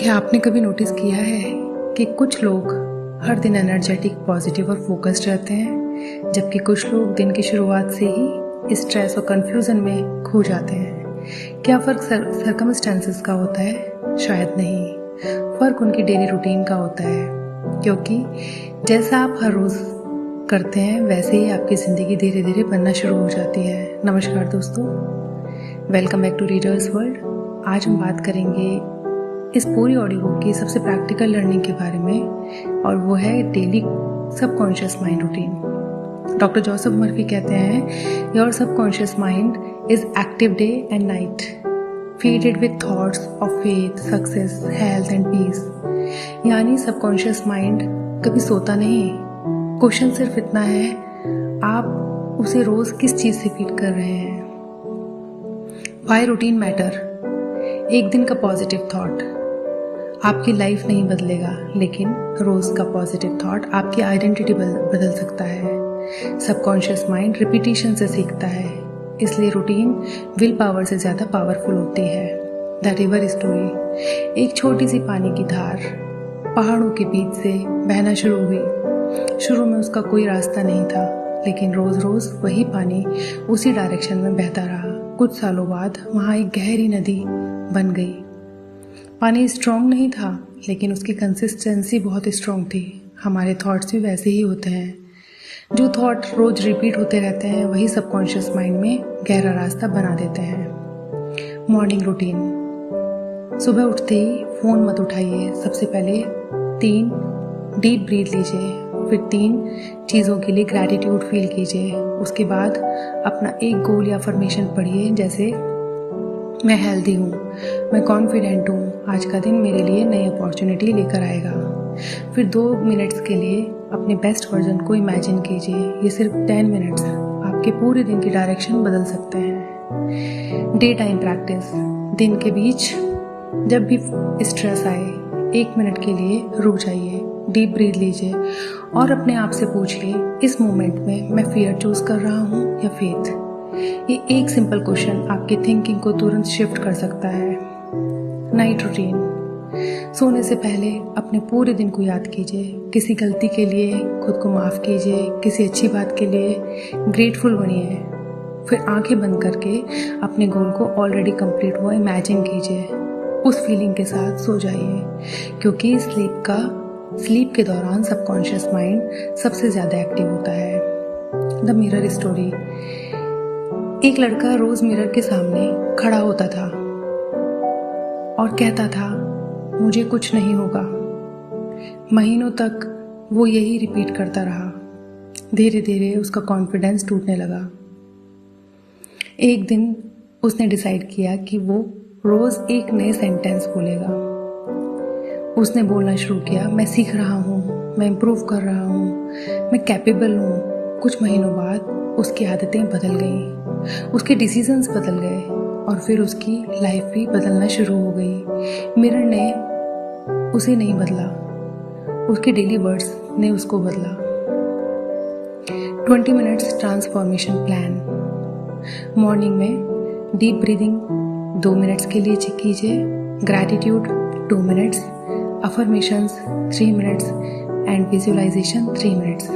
क्या आपने कभी नोटिस किया है कि कुछ लोग हर दिन एनर्जेटिक, पॉजिटिव और फोकस्ड रहते हैं, जबकि कुछ लोग दिन की शुरुआत से ही स्ट्रेस और कंफ्यूजन में खो जाते हैं। क्या फ़र्क सर्कमस्टेंसेस का होता है? शायद नहीं, फ़र्क उनकी डेली रूटीन का होता है, क्योंकि जैसा आप हर रोज़ करते हैं वैसे ही आपकी ज़िंदगी धीरे धीरे बनना शुरू हो जाती है। नमस्कार दोस्तों, welcome back to readers world. आज हम बात करेंगे इस पूरी ऑडियो बुक की सबसे प्रैक्टिकल लर्निंग के बारे में, और वो है daily subconscious mind routine. Doctor Joseph Murphy कहते हैं, your subconscious mind is active day and night, feeded with thoughts of faith, success, health and peace. यानी सबकॉन्शियस माइंड कभी सोता नहीं। क्वेश्चन सिर्फ इतना है, आप उसे रोज किस चीज से फीड कर रहे हैं। Why routine matter. एक दिन का पॉजिटिव थॉट आपकी लाइफ नहीं बदलेगा, लेकिन रोज का पॉजिटिव थॉट आपकी आइडेंटिटी बदल सकता है। सबकॉन्शियस माइंड रिपीटिशन से सीखता है, इसलिए रूटीन विल पावर से ज्यादा पावरफुल होती है। The river story. एक छोटी सी पानी की धार पहाड़ों के बीच से बहना शुरू हुई। शुरू में उसका कोई रास्ता नहीं था, लेकिन रोज रोज वही पानी उसी डायरेक्शन में बहता रहा। कुछ सालों बाद वहां एक गहरी नदी बन गई। पानी स्ट्रॉन्ग नहीं था, लेकिन उसकी कंसिस्टेंसी बहुत स्ट्रॉन्ग थी। हमारे थॉट्स भी वैसे ही होते हैं। जो थॉट रोज रिपीट होते रहते हैं, वही सबकॉन्शियस माइंड में गहरा रास्ता बना देते हैं। Morning routine. सुबह उठते ही फोन मत उठाइए। सबसे पहले 3 डीप ब्रीथ लीजिए, फिर 3 चीज़ों के लिए ग्रैटिट्यूड फील कीजिए। उसके बाद अपना एक गोल या अफर्मेशन पढ़िए, जैसे मैं हेल्दी हूँ, मैं कॉन्फिडेंट हूँ, आज का दिन मेरे लिए नई अपॉर्चुनिटी लेकर आएगा। फिर 2 मिनट्स के लिए अपने बेस्ट वर्जन को इमेजिन कीजिए। ये सिर्फ 10 मिनट्स आपके पूरे दिन की डायरेक्शन बदल सकते हैं। Day time practice. दिन के बीच जब भी स्ट्रेस आए, 1 मिनट के लिए रुक जाइए, डीप ब्रीथ लीजिए और अपने आप से पूछिए, इस मोमेंट में मैं फियर चूज कर रहा हूँ या फेथ। ये एक सिंपल क्वेश्चन आपकी थिंकिंग को तुरंत शिफ्ट कर सकता है। Night routine. सोने से पहले अपने पूरे दिन को याद कीजिए। किसी गलती के लिए खुद को माफ कीजिए, किसी अच्छी बात के लिए ग्रेटफुल बनिए। फिर आंखें बंद करके अपने गोल को ऑलरेडी कंप्लीट हुआ इमेजिन कीजिए। उस फीलिंग के साथ सो जाइए, क्योंकि स्लीप के दौरान सबकॉन्शियस माइंड सबसे ज्यादा एक्टिव होता है। The mirror story. एक लड़का रोज मिरर के सामने खड़ा होता था और कहता था, मुझे कुछ नहीं होगा। महीनों तक वो यही रिपीट करता रहा। धीरे धीरे उसका कॉन्फिडेंस टूटने लगा। एक दिन उसने डिसाइड किया कि वो रोज एक नए सेंटेंस बोलेगा। उसने बोलना शुरू किया, मैं सीख रहा हूँ, मैं इम्प्रूव कर रहा हूँ, मैं कैपेबल हूँ। कुछ महीनों बाद उसकी आदतें बदल गईं, उसके डिसीजंस बदल गए और फिर उसकी लाइफ भी बदलना शुरू हो गई। मिरर ने उसे नहीं बदला, उसके डेली वर्ड्स ने उसको बदला। 20 मिनट्स ट्रांसफॉर्मेशन प्लान। मॉर्निंग में डीप ब्रीदिंग 2 मिनट्स के लिए कीजिए, gratitude 2 minutes, affirmations 3 minutes and visualisation 3 minutes.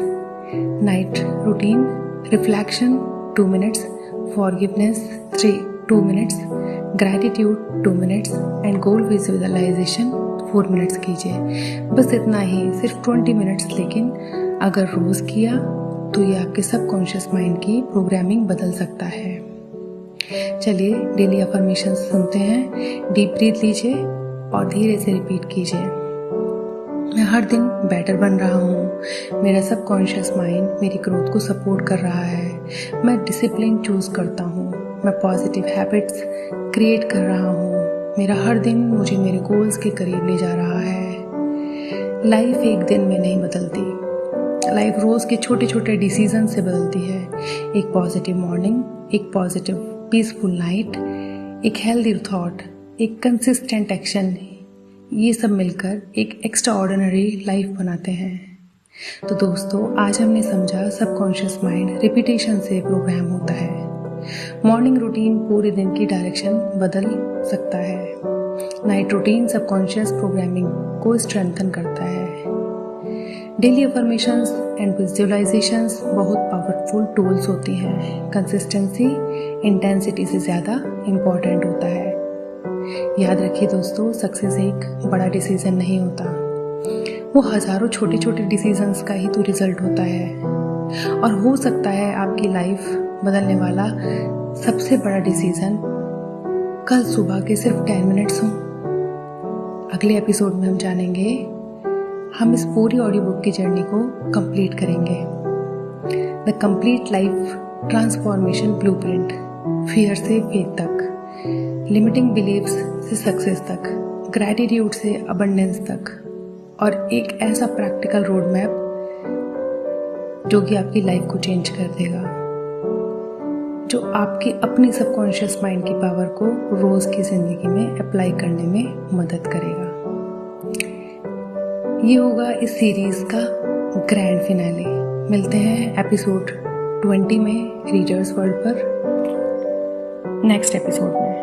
Night routine. Reflection 2 minutes, forgiveness 2 minutes, gratitude 2 minutes and goal visualisation 4 minutes कीजिए। बस इतना ही, सिर्फ 20 मिनट्स, लेकिन अगर रोज किया तो ये आपके सबकॉन्शियस माइंड की प्रोग्रामिंग बदल सकता है। चलिए डेली अफर्मेशन सुनते हैं। डीप ब्रीथ लीजिए और धीरे से रिपीट कीजिए। मैं हर दिन बेटर बन रहा हूँ, मेरा सबकॉन्शियस माइंड मेरी ग्रोथ को सपोर्ट कर रहा है, मैं डिसिप्लिन चूज करता हूँ, मैं पॉजिटिव हैबिट्स क्रिएट कर रहा हूँ, मेरा हर दिन मुझे मेरे गोल्स के करीब ले जा रहा है। लाइफ एक दिन में नहीं बदलती, लाइफ रोज के छोटे छोटे डिसीजन से बदलती है। एक पॉजिटिव मॉर्निंग, एक पॉजिटिव पीसफुल नाइट, एक हेल्दी थॉट, एक कंसिस्टेंट एक्शन, ये सब मिलकर एक एक्स्ट्रा ऑर्डिनरी लाइफ बनाते हैं। तो दोस्तों, आज हमने समझा सबकॉन्शियस माइंड रिपीटेशन से प्रोग्राम होता है। मॉर्निंग रूटीन पूरे दिन की डायरेक्शन बदल सकता है। नाइट रूटीन सबकॉन्शियस प्रोग्रामिंग को स्ट्रेंथन करता है। डेली अफर्मेशंस एंड विजुअलाइजेशंस बहुत पावरफुल टूल्स होती हैं। कंसिस्टेंसी इंटेंसिटी से ज़्यादा इम्पॉर्टेंट होता है। याद रखिए दोस्तों, सक्सेस एक बड़ा डिसीजन नहीं होता, वो हज़ारों छोटे छोटे डिसीजंस का ही तो रिजल्ट होता है। और हो सकता है आपकी लाइफ बदलने वाला सबसे बड़ा डिसीजन कल सुबह के सिर्फ 10 मिनट्स हों। अगले एपिसोड में हम जानेंगे, हम इस पूरी ऑडियो बुक की जर्नी को कंप्लीट करेंगे। The complete life transformation blueprint, fear से फेथ तक, लिमिटिंग बिलीव्स से सक्सेस तक, ग्रैटिट्यूड से अबंडेंस तक, और एक ऐसा प्रैक्टिकल रोड मैप जो कि आपकी लाइफ को चेंज कर देगा, जो आपकी अपनी सबकॉन्शियस माइंड की पावर को रोज़ की ज़िंदगी में अप्लाई करने में मदद करेगा। ये होगा इस सीरीज़ का ग्रैंड फिनाले। मिलते हैं एपिसोड 20 में रीडर्स वर्ल्ड पर नेक्स्ट एपिसोड में।